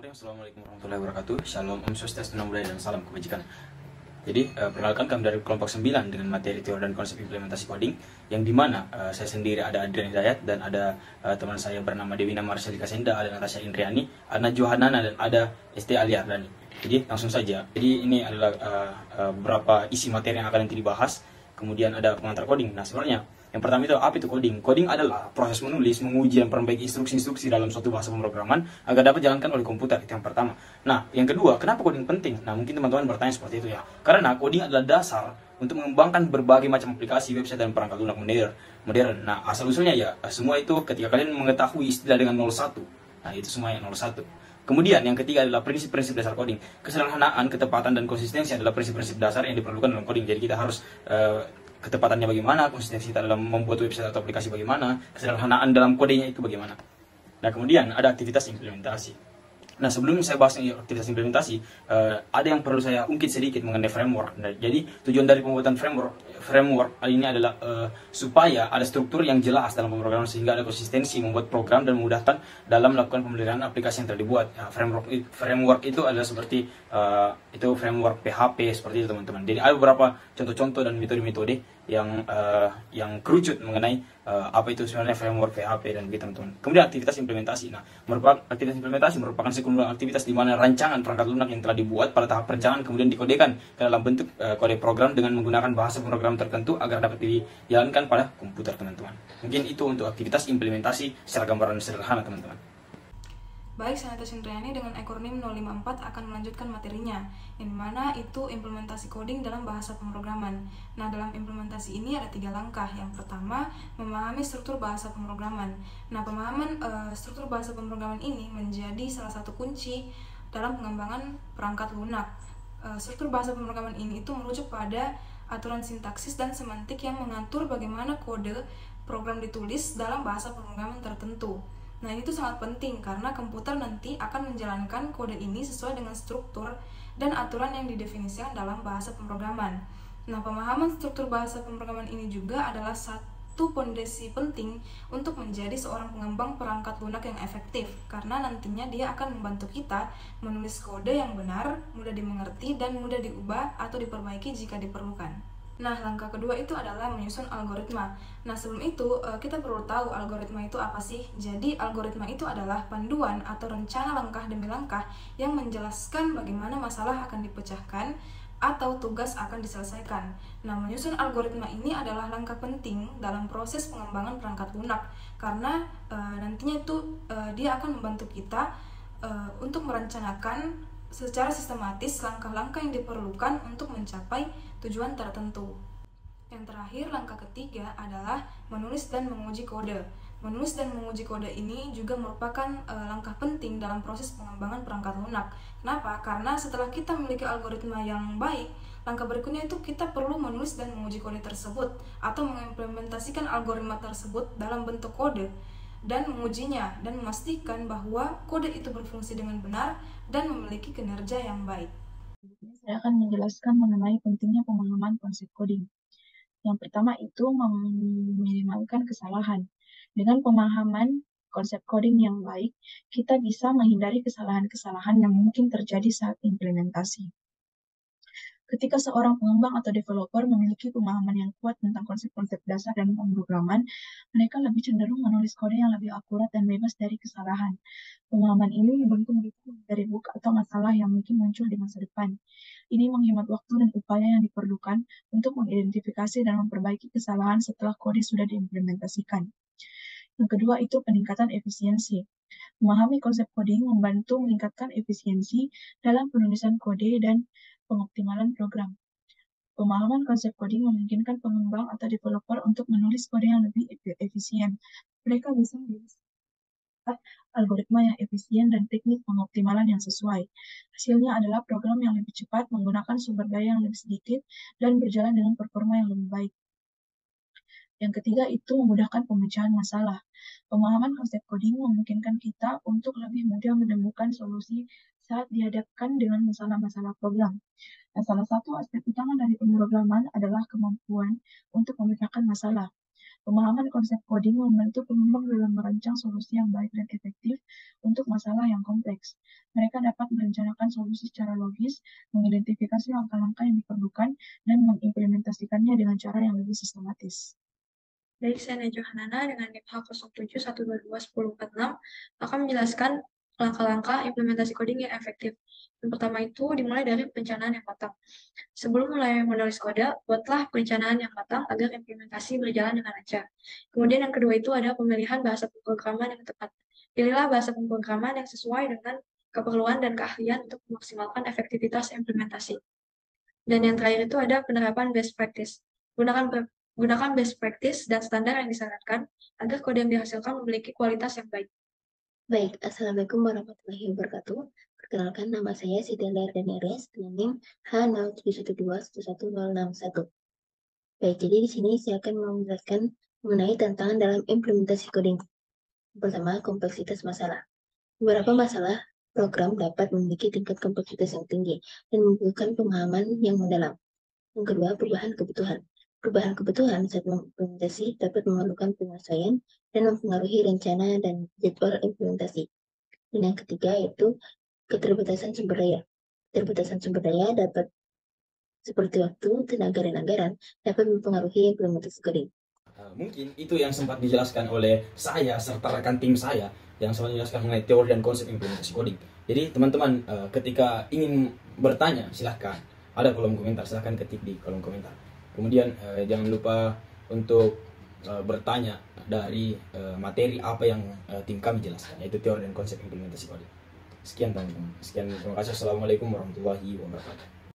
Assalamualaikum warahmatullahi wabarakatuh. Shalom, Om Swastiastu, Namo Buddhaya, dan salam kebajikan. Jadi, perkenalkan kami dari kelompok 9 dengan materi teori dan konsep implementasi coding, yang dimana saya sendiri ada Adrian Hidayat, dan ada teman saya bernama Devina Marcelika Senda, ada Natasha Indriani, ada Johanana, dan ada ST Ali Ardani. Jadi langsung saja. Jadi ini adalah beberapa isi materi yang akan nanti dibahas. Kemudian ada pengantar coding. Nah, sebenarnya yang pertama itu apa itu coding? Coding adalah proses menulis, menguji, dan memperbaiki instruksi-instruksi dalam suatu bahasa pemrograman agar dapat dijalankan oleh komputer. Itu yang pertama. Nah, yang kedua, kenapa coding penting? Nah, mungkin teman-teman bertanya seperti itu ya. Karena coding adalah dasar untuk mengembangkan berbagai macam aplikasi, website, dan perangkat lunak modern. Nah, asal-usulnya ya, semua itu ketika kalian mengetahui istilah dengan 01. Nah, itu semua yang 01. Kemudian yang ketiga adalah prinsip-prinsip dasar coding. Kesederhanaan, ketepatan, dan konsistensi adalah prinsip-prinsip dasar yang diperlukan dalam coding. Jadi kita harus ketepatannya bagaimana, konsistensi kita dalam membuat website atau aplikasi bagaimana, kesederhanaan dalam kodenya itu bagaimana. Nah, kemudian ada aktivitas implementasi. Nah, sebelum saya bahas aktivitas implementasi, ada yang perlu saya ungkit sedikit mengenai framework. Nah, jadi tujuan dari pembuatan framework ini adalah supaya ada struktur yang jelas dalam pemrograman, sehingga ada konsistensi membuat program dan memudahkan dalam melakukan pemeliharaan aplikasi yang telah dibuat. Nah, framework itu adalah seperti itu framework PHP seperti itu, teman-teman. Jadi ada beberapa contoh-contoh dan metode-metode yang kerucut mengenai apa itu sebenarnya framework PHP dan gitu, teman-teman. Kemudian aktivitas implementasi. Nah, aktivitas implementasi merupakan sekumpulan aktivitas di mana rancangan perangkat lunak yang telah dibuat pada tahap perencanaan kemudian dikodekan ke dalam bentuk kode program dengan menggunakan bahasa program tertentu agar dapat dijalankan pada komputer, teman-teman. Mungkin itu untuk aktivitas implementasi secara gambaran sederhana, teman-teman. Baik, saya Natasha Indriani dengan ekronim 054 akan melanjutkan materinya, yang mana itu implementasi coding dalam bahasa pemrograman. Nah, dalam implementasi ini ada 3 langkah. Yang pertama, memahami struktur bahasa pemrograman. Nah, pemahaman struktur bahasa pemrograman ini menjadi salah satu kunci dalam pengembangan perangkat lunak. Struktur bahasa pemrograman ini itu merujuk pada aturan sintaksis dan semantik yang mengatur bagaimana kode program ditulis dalam bahasa pemrograman tertentu. Nah, ini tuh sangat penting karena komputer nanti akan menjalankan kode ini sesuai dengan struktur dan aturan yang didefinisikan dalam bahasa pemrograman. Nah, pemahaman struktur bahasa pemrograman ini juga adalah satu pondasi penting untuk menjadi seorang pengembang perangkat lunak yang efektif, karena nantinya dia akan membantu kita menulis kode yang benar, mudah dimengerti, dan mudah diubah atau diperbaiki jika diperlukan. Nah, langkah kedua itu adalah menyusun algoritma. Nah, sebelum itu kita perlu tahu algoritma itu apa sih? Jadi, algoritma itu adalah panduan atau rencana langkah demi langkah yang menjelaskan bagaimana masalah akan dipecahkan atau tugas akan diselesaikan. Nah, menyusun algoritma ini adalah langkah penting dalam proses pengembangan perangkat lunak, karena nantinya itu dia akan membantu kita untuk merencanakan secara sistematis langkah-langkah yang diperlukan untuk mencapai tujuan tertentu. Yang terakhir, langkah ketiga adalah menulis dan menguji kode. Menulis dan menguji kode ini juga merupakan langkah penting dalam proses pengembangan perangkat lunak. Kenapa? Karena setelah kita memiliki algoritma yang baik, langkah berikutnya itu kita perlu menulis dan menguji kode tersebut atau mengimplementasikan algoritma tersebut dalam bentuk kode dan mengujinya dan memastikan bahwa kode itu berfungsi dengan benar dan memiliki kinerja yang baik. Saya akan menjelaskan mengenai pentingnya pemahaman konsep coding. Yang pertama itu meminimalkan kesalahan. Dengan pemahaman konsep coding yang baik, kita bisa menghindari kesalahan-kesalahan yang mungkin terjadi saat implementasi. Ketika seorang pengembang atau developer memiliki pemahaman yang kuat tentang konsep-konsep dasar dan pemrograman, mereka lebih cenderung menulis kode yang lebih akurat dan bebas dari kesalahan. Pemahaman ini membantu mereka dari bug atau masalah yang mungkin muncul di masa depan. Ini menghemat waktu dan upaya yang diperlukan untuk mengidentifikasi dan memperbaiki kesalahan setelah kode sudah diimplementasikan. Yang kedua itu peningkatan efisiensi. Memahami konsep coding membantu meningkatkan efisiensi dalam penulisan kode dan pengoptimalan program. Pemahaman konsep coding memungkinkan pengembang atau developer untuk menulis kode yang lebih efisien. Mereka bisa melihat algoritma yang efisien dan teknik pengoptimalan yang sesuai. Hasilnya adalah program yang lebih cepat, menggunakan sumber daya yang lebih sedikit, dan berjalan dengan performa yang lebih baik. Yang ketiga itu memudahkan pemecahan masalah. Pemahaman konsep coding memungkinkan kita untuk lebih mudah menemukan solusi saat dihadapkan dengan masalah-masalah program. Nah, salah satu aspek utama dari pemrograman adalah kemampuan untuk memecahkan masalah. Pemahaman konsep coding membantu pengembang dalam merancang solusi yang baik dan efektif untuk masalah yang kompleks. Mereka dapat merencanakan solusi secara logis, mengidentifikasi langkah-langkah yang diperlukan, dan mengimplementasikannya dengan cara yang lebih sistematis. Baik, saya Najwa Hanana dengan NIM H07122146 akan menjelaskan langkah-langkah implementasi coding yang efektif. Yang pertama itu dimulai dari perencanaan yang matang. Sebelum mulai menulis kode, buatlah perencanaan yang matang agar implementasi berjalan dengan lancar. Kemudian yang kedua itu ada pemilihan bahasa pemrograman yang tepat. Pilihlah bahasa pemrograman yang sesuai dengan keperluan dan keahlian untuk memaksimalkan efektivitas implementasi. Dan yang terakhir itu ada penerapan best practice. Gunakan best practice dan standar yang disarankan agar kode yang dihasilkan memiliki kualitas yang baik. Baik, Assalamualaikum warahmatullahi wabarakatuh. Perkenalkan, nama saya Siti Ardani Aries dengan NIM H0712111061. Baik, jadi di sini saya akan menjelaskan mengenai tantangan dalam implementasi coding. Pertama, kompleksitas masalah. Beberapa masalah program dapat memiliki tingkat kompleksitas yang tinggi dan membutuhkan pemahaman yang mendalam. Yang kedua, perubahan kebutuhan. Perubahan kebutuhan saat mengimplementasi dapat memerlukan penyesuaian dan mempengaruhi rencana dan jadwal implementasi. Dan yang ketiga yaitu keterbatasan sumber daya. Keterbatasan sumber daya dapat seperti waktu, tenaga, dan anggaran dapat mempengaruhi implementasi coding. Mungkin itu yang sempat dijelaskan oleh saya serta rekan tim saya yang sempat menjelaskan mengenai teori dan konsep implementasi coding. Jadi teman-teman ketika ingin bertanya silahkan, ada kolom komentar, silahkan ketik di kolom komentar. Kemudian jangan lupa untuk bertanya dari materi apa yang tim kami jelaskan, yaitu teori dan konsep implementasi coding. Sekian teman-teman. Sekian, terima kasih. Assalamualaikum warahmatullahi wabarakatuh.